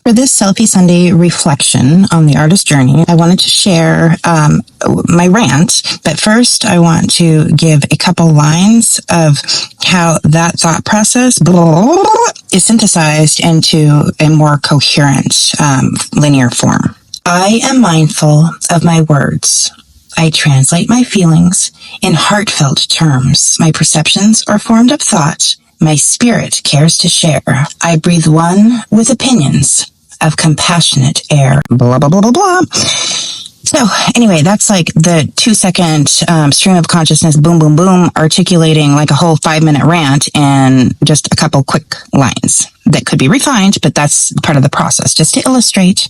For this Selfie Sunday reflection on the artist journey, I wanted to share my rant, but first I want to give a couple lines of how that thought process is synthesized into a more coherent, linear form. I am mindful of my words. I translate my feelings in heartfelt terms. My perceptions are formed of thought. My spirit cares to share. I breathe one with opinions of compassionate air. Blah, blah, blah, blah, blah. So anyway, that's like the 2-second stream of consciousness, boom, boom, boom, articulating like a whole 5-minute rant in just a couple quick lines that could be refined, but that's part of the process, just to illustrate.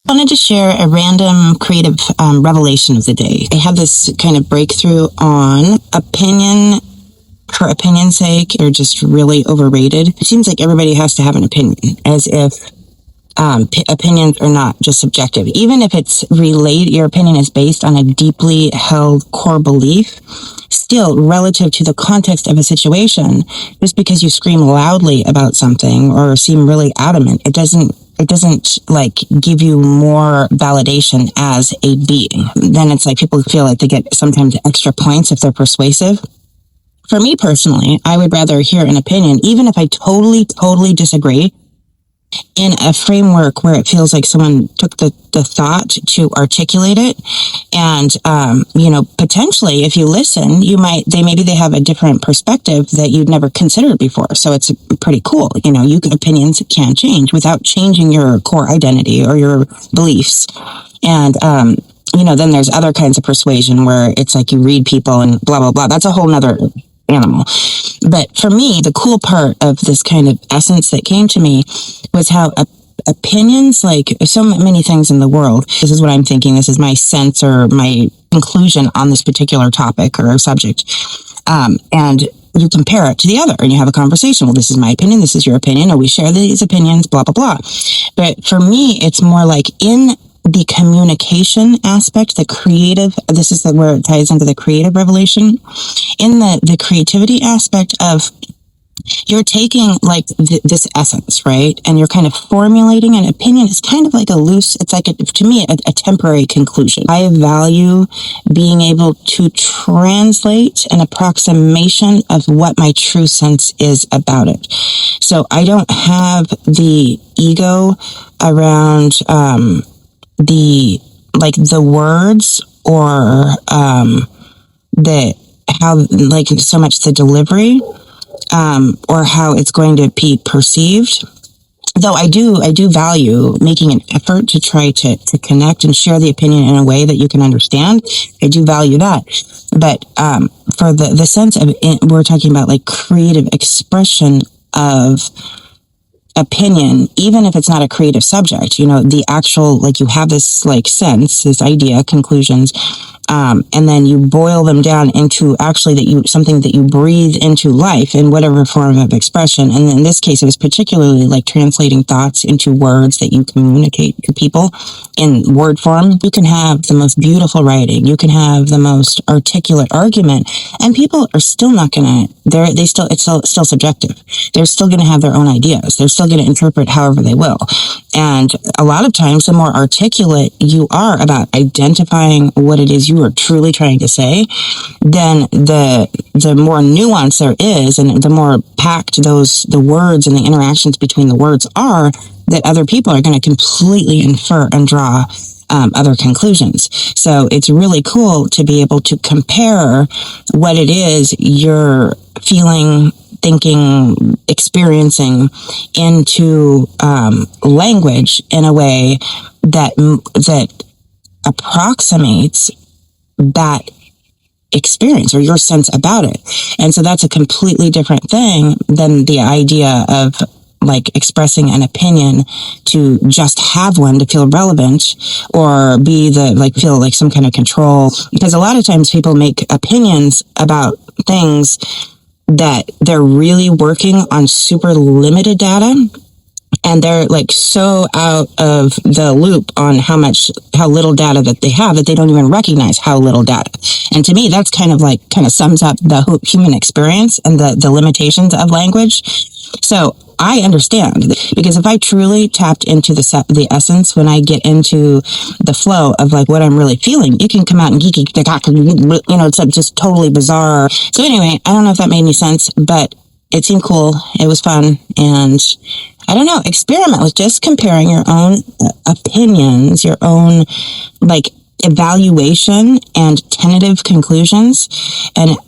I wanted to share a random creative revelation of the day. I had this kind of breakthrough on opinion for opinion's sake, or just really overrated. It seems like everybody has to have an opinion, as if opinions are not just subjective. Even if it's your opinion is based on a deeply held core belief, still relative to the context of a situation, just because you scream loudly about something or seem really adamant, it doesn't like give you more validation as a being. Then it's like people feel like they get sometimes extra points if they're persuasive. For me personally, I would rather hear an opinion, even if I totally disagree, in a framework where it feels like someone took the thought to articulate it. And, potentially if you listen, maybe they have a different perspective that you'd never considered before. So it's pretty cool. Opinions can change without changing your core identity or your beliefs. And, then there's other kinds of persuasion where it's like you read people and blah, blah, blah. That's a whole nother animal. But for me, the cool part of this kind of essence that came to me was how opinions, like so many things in the world, this is what I'm thinking, this is my sense or my conclusion on this particular topic or subject. And you compare it to the other and you have a conversation. Well, this is my opinion, this is your opinion, or we share these opinions, blah, blah, blah. But for me, it's more like in the communication aspect, the creative, this is where it ties into the creative revelation. In the creativity aspect of, you're taking like this essence, right? And you're kind of formulating an opinion. It's kind of like it's like, to me, a temporary conclusion. I value being able to translate an approximation of what my true sense is about it. So I don't have the ego around, the words or so much the delivery or how it's going to be perceived. Though I do value making an effort to try to connect and share the opinion in a way that you can understand. I do value that. But for the sense of we're talking about like creative expression of opinion, even if it's not a creative subject, the actual, like you have this like sense, this idea, conclusions, and then you boil them down into actually something that you breathe into life in whatever form of expression. And in this case, it was particularly like translating thoughts into words that you communicate to people in word form. You can have the most beautiful writing, you can have the most articulate argument, and people are still not gonna, it's still subjective. They're still gonna have their own ideas. They're still going to interpret however they will. And a lot of times, the more articulate you are about identifying what it is you are truly trying to say, then the more nuance there is, and the more packed the words and the interactions between the words are, that other people are going to completely infer and draw other conclusions. So it's really cool to be able to compare what it is you're feeling, thinking, experiencing into language in a way that approximates that experience or your sense about it. And so that's a completely different thing than the idea of like expressing an opinion to just have one to feel relevant or feel like some kind of control. Because a lot of times people make opinions about things that they're really working on super limited data, and they're like so out of the loop on how little data that they have that they don't even recognize how little data. And to me, that's kind of sums up the human experience and the limitations of language. So I understand, because if I truly tapped into the essence, when I get into the flow of like what I'm really feeling, it can come out and geeky, it's just totally bizarre. So anyway, I don't know if that made any sense, but it seemed cool. It was fun. And I don't know, experiment with just comparing your own opinions, your own like evaluation and tentative conclusions. And,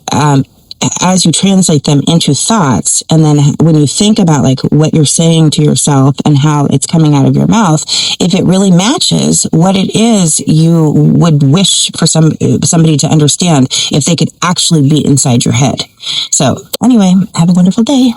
as you translate them into thoughts, and then when you think about like what you're saying to yourself and how it's coming out of your mouth, if it really matches what it is you would wish for somebody to understand, if they could actually be inside your head. So anyway, have a wonderful day.